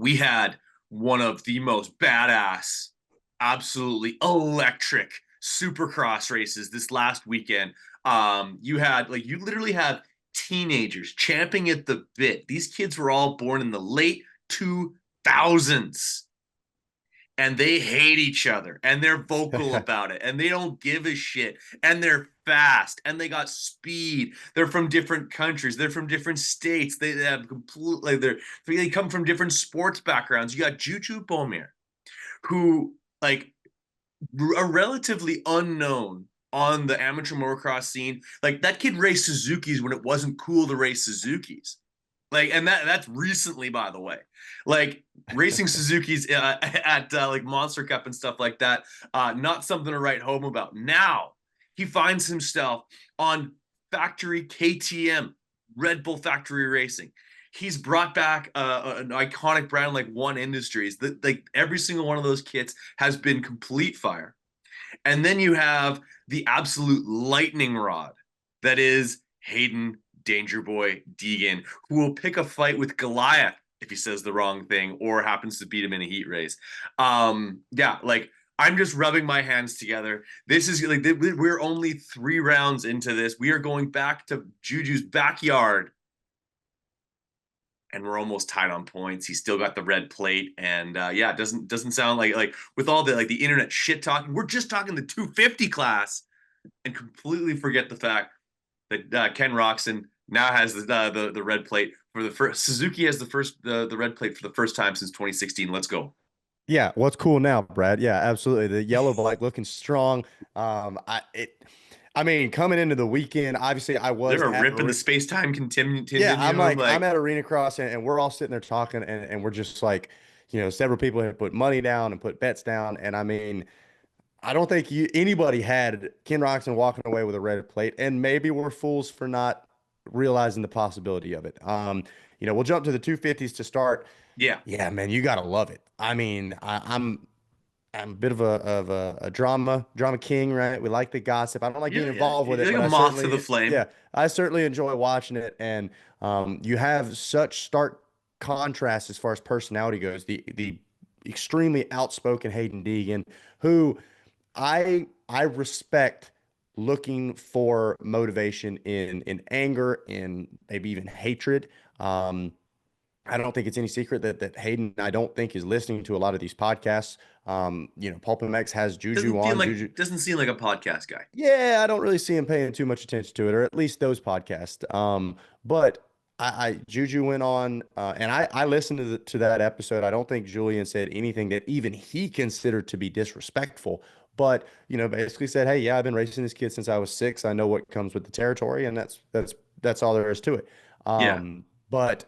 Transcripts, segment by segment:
we had one of the most badass, absolutely electric supercross races this last weekend. You literally have teenagers champing at the bit. These kids were all born in the late 2000s, and they hate each other, and they're vocal about it, and they don't give a shit, and they're fast, and they got speed. They're from different countries, they're from different states, they have completely they come from different sports backgrounds. You got Juju Beaumer, who, like, are relatively unknown on the amateur motocross scene. Like, that kid raced Suzuki's when it wasn't cool to race Suzuki's. Like, and that's recently, by the way. Like, racing Suzuki's at like Monster Cup and stuff like that, not something to write home about. Now he finds himself on factory KTM, Red Bull Factory Racing. He's brought back an iconic brand like One Industries. That, like, every single one of those kits has been complete fire. And then you have the absolute lightning rod that is Haiden Danger Boy Deegan, who will pick a fight with Goliath if he says the wrong thing or happens to beat him in a heat race. Yeah, like, I'm just rubbing my hands together. This is like, we're only 3 rounds into this. We are going back to Juju's backyard, and we're almost tied on points. He's still got the red plate, and yeah, it doesn't sound like with all the, like, the internet shit talking. We're just talking the 250 class, and completely forget the fact that Ken Roxon now has the red plate for the first. Suzuki has the red plate for the first time since 2016. Let's go. Yeah, what's cool now, Brad? Yeah, absolutely. The yellow bike looking strong. I mean, coming into the weekend, obviously I was They're at ripping the space time yeah, continuum. I'm Like, at Arena Cross and we're all sitting there talking and we're just like, several people have put money down and put bets down. And I mean, I don't think anybody had Ken Roxon walking away with a red plate, and maybe we're fools for not realizing the possibility of it. We'll jump to the 250s to start. yeah, Yeah, man, you gotta love it. I mean, I'm a bit of a drama king, right? We like the gossip. I don't like being involved with it, you're but like a I moth to the certainly, flame. yeah, I certainly enjoy watching it. And you have such stark contrast as far as personality goes. The extremely outspoken Hayden Deegan, who I respect looking for motivation in anger, in maybe even hatred. Um, I don't think it's any secret that Hayden, I don't think, is listening to a lot of these podcasts. Pulp MX has Juju on. Juju, Doesn't seem like a podcast guy. yeah, I don't really see him paying too much attention to it, or at least those podcasts. But Juju went on, and I listened to that episode. I don't think Julien said anything that even he considered to be disrespectful. But basically said, "Hey, yeah, I've been racing this kid since I was 6. I know what comes with the territory, and that's all there is to it." Yeah. But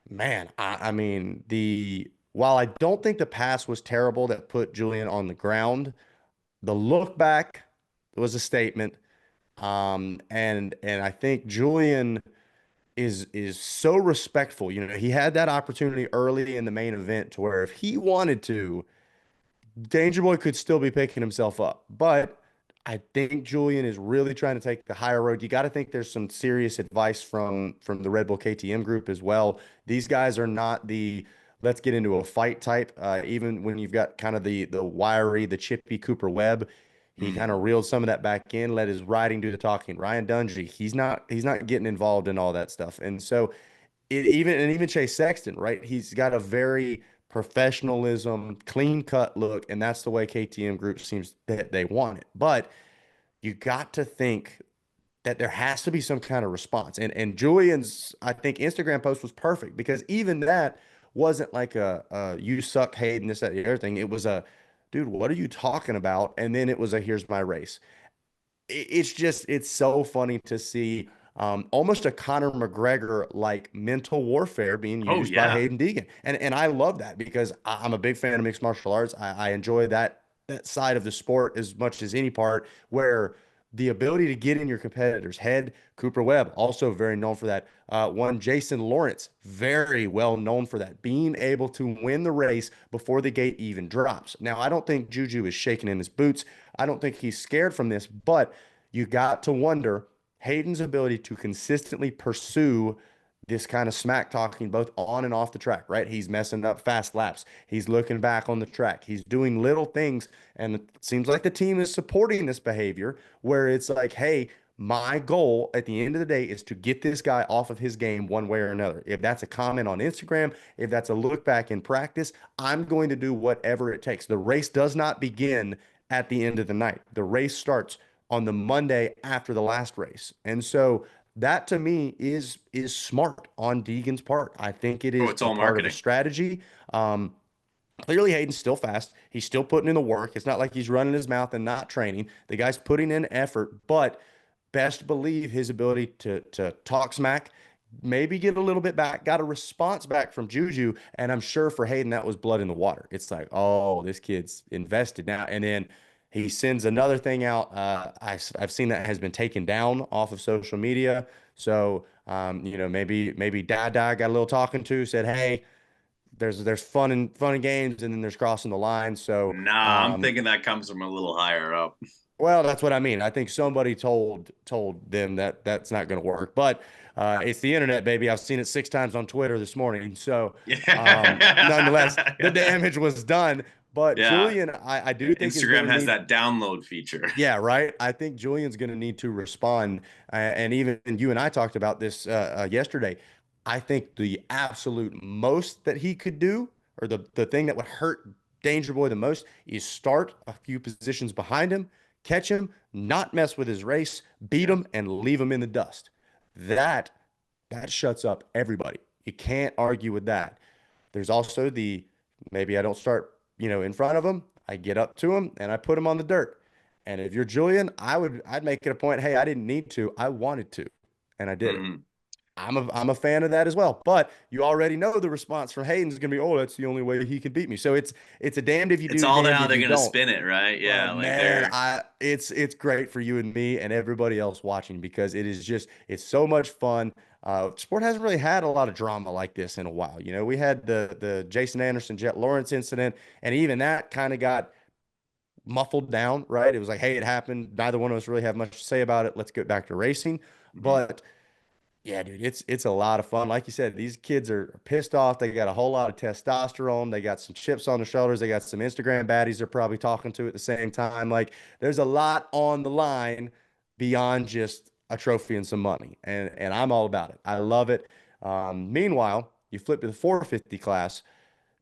man, I mean, the while I don't think the pass was terrible that put Julien on the ground, the look back was a statement. And I think Julien is so respectful. He had that opportunity early in the main event to where if he wanted to, Danger Boy could still be picking himself up. But I think Julien is really trying to take the higher road. You got to think there's some serious advice from the Red Bull KTM group as well. These guys are not the let's get into a fight type. Even when you've got kind of the wiry, the chippy Cooper Webb, he kind of Mm. reeled some of that back in, let his riding do the talking. Ryan Dungey, he's not getting involved in all that stuff. And so even Chase Sexton, right? He's got a very professionalism, clean cut look, and that's the way KTM Group seems that they want it. But you got to think that there has to be some kind of response. And Julian's, I think, Instagram post was perfect because even that wasn't like a you suck, Hayden, this, that, the other thing. It was a dude, what are you talking about? And then it was a here's my race. It's so funny to see almost a Conor McGregor like mental warfare being Oh used by yeah. Hayden Deegan. And I love that because I'm a big fan of mixed martial arts. I enjoy that side of the sport as much as any part where the ability to get in your competitor's head. Cooper Webb, also very known for that. One Jason Lawrence, very well known for that, being able to win the race before the gate even drops. Now, I don't think Juju is shaking in his boots. I don't think he's scared from this, but you got to wonder Hayden's ability to consistently pursue this kind of smack talking both on and off the track, right? He's messing up fast laps. He's looking back on the track. He's doing little things. And it seems like the team is supporting this behavior where it's like, hey, my goal at the end of the day is to get this guy off of his game one way or another. If that's a comment on Instagram, if that's a look back in practice, I'm going to do whatever it takes. The race does not begin at the end of the night. The race starts on the Monday after the last race. And so that to me is smart on Deegan's part. I think it Oh, is it's a all part of a marketing. strategy. Clearly, Hayden's still fast. He's still putting in the work. It's not like he's running his mouth and not training. The guy's putting in effort, but best believe his ability to talk smack, maybe get a little bit back, got a response back from Juju, and I'm sure for Hayden that was blood in the water. It's like, oh, this kid's invested now, and then he sends another thing out. I've seen that has been taken down off of social media. So maybe Dada got a little talking to, said, hey, there's fun and games, and then there's crossing the line. So Nah, I'm thinking that comes from a little higher up. well, that's what I mean. I think somebody told them that that's not going to work. But it's the internet, baby. I've seen it 6 times on Twitter this morning. So nonetheless, the Yeah. damage was done. But Yeah. Julian, I do think is going Instagram to has need. that download feature. Yeah, right. I think Julian's going to need to respond. And even you and I talked about this yesterday. I think the absolute most that he could do, or the thing that would hurt Danger Boy the most, is start a few positions behind him, catch him, not mess with his race, beat Yeah. him, and leave him in the dust. That that shuts up everybody. You can't argue with that. There's also the maybe I don't start, in front of him. I get up to him and I put him on the dirt. And if you're Julian, I'd make it a point, hey, I didn't need to. I wanted to, and I did it. Mhm. I'm a fan of that as well. But you already know the response from Hayden's gonna be, oh, that's the only way he can beat me. So it's a damned if you It's do, all damned how if they're you gonna don't. spin it, right? But Yeah, like man, they're it's great for you and me and everybody else watching because it's so much fun. Sport hasn't really had a lot of drama like this in a while. We had the Jason Anderson, Jet Lawrence incident, and even that kind of got muffled down, right? It was like, hey, it happened. Neither one of us really have much to say about it. Let's get back to racing. Mhm. But yeah, dude, it's a lot of fun. Like you said, these kids are pissed off. They got a whole lot of testosterone. They got some chips on their shoulders. They got some Instagram baddies they're probably talking to at the same time. Like there's a lot on the line beyond just a trophy and some money. And I'm all about it. I love it. Meanwhile, you flip to the 450 class.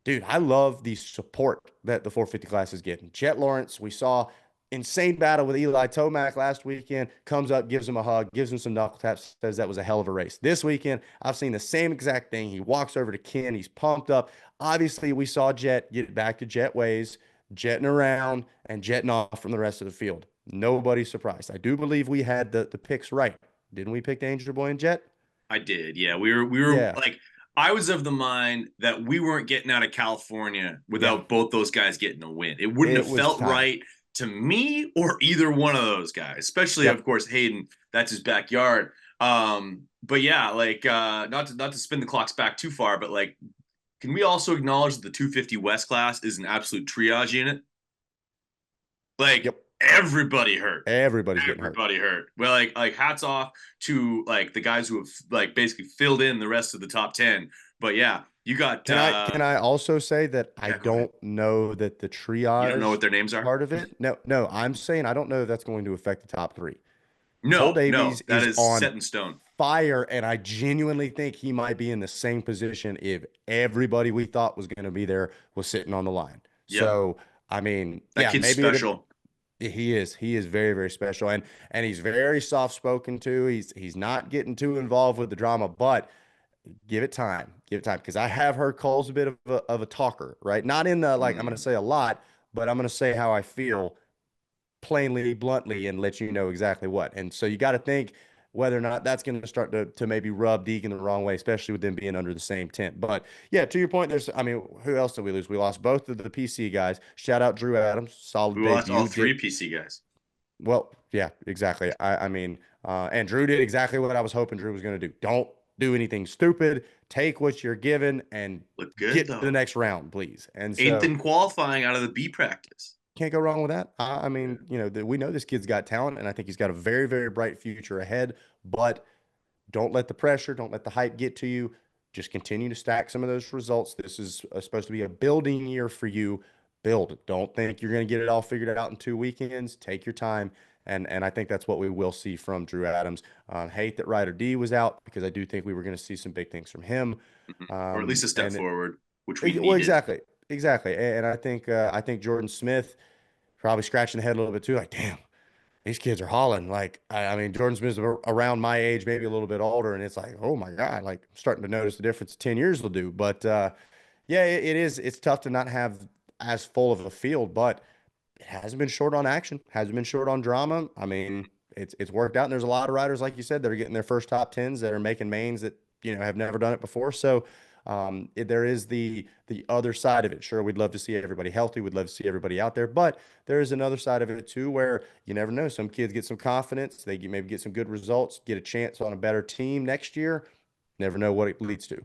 Dude, I love the support that the 450 class is getting. Jet Lawrence, we saw insane battle with Eli Tomac last weekend, comes up, gives him a hug, gives him some knuckle taps, says that was a hell of a race. This weekend, I've seen the same exact thing. He walks over to Ken, he's pumped up. Obviously, we saw Jet get back to Jet ways, jetting around and jetting off from the rest of the field. Nobody's surprised. I do believe we had the picks right. Didn't we pick Danger Boy and Jet? I did. Yeah, we were Yeah. like I was of the mind that we weren't getting out of California Yeah. without both those guys getting a win. It wouldn't It have was felt time. right to me or either one of those guys, especially of Yep. course Haiden. That's his backyard. But yeah, like not to spin the clocks back too far, but like, can we also acknowledge that the 250 West class is an absolute triage unit? Like Yep. everybody hurt. Everybody's getting hurt. Everybody hurt. Well, like hats off to like the guys who have like basically filled in the rest of the top 10. But yeah, you got Can I also say that I yeah, go ahead. don't know that the You don't know triage what their names are? part of it. No, no, I'm saying I don't know if that's going to affect the top three. Cole No, no, Davies that is is on set in stone. fire, and I genuinely think he might be in the same position if everybody we thought was going to be there was sitting on the line. Yep. So, I mean, That yeah, kid's maybe it. special. He is very very special, and he's very soft spoken too. He's not getting too involved with the drama, but give it time, because I have heard Cole's a bit of a talker, right? Not in the like I'm going to Mm. say a lot, but I'm going to say how I feel plainly, bluntly, and let you know exactly what. And so you got to think whether or not that's going to start to maybe rub Deegan the wrong way, especially with them being under the same tent. But yeah, to your point, I mean, who else did we lose? We lost both of the PC guys. Shout out Drew Adams, solid We lost all debut. three Did PC guys. well, yeah, exactly. I mean, and Drew did exactly what I was hoping Drew was going to do. Don't do anything stupid. Take what you're given and Look good get to the though. next round, please. And Eighth so in qualifying out of the B practice. can't go wrong with that. I Yeah. mean, we know this kid's got talent, and I think he's got a very, very bright future ahead. But don't let the pressure, don't let the hype get to you. Just continue to stack some of those results. This is supposed to be a building year for you. Build it. Don't think you're going to get it all figured out in 2 weekends. Take your time. And I think that's what we will see from Drew Adams. Hate that Ryder D was out because I do think we were going to see some big things from him. Mhm. Or at least a step And forward, which we well, needed. exactly. And I think Jordan Smith probably scratching the head a little bit too. Like, damn, these kids are hauling. Like, I mean, Jordan Smith's around my age, maybe a little bit older, and it's like, oh my God, like I'm starting to notice the difference 10 years will do. But yeah, it is. It's tough to not have as full of a field, but it hasn't been short on action, hasn't been short on drama. I mean, it's worked out, and there's a lot of riders, like you said, that are getting their first top tens that are making mains that have never done it before. So there is the other side of it. Sure, we'd love to see everybody healthy, we'd love to see everybody out there, but there is another side of it too, where you never know. Some kids get some confidence, maybe get some good results, get a chance on a better team next year. Never know what it leads to.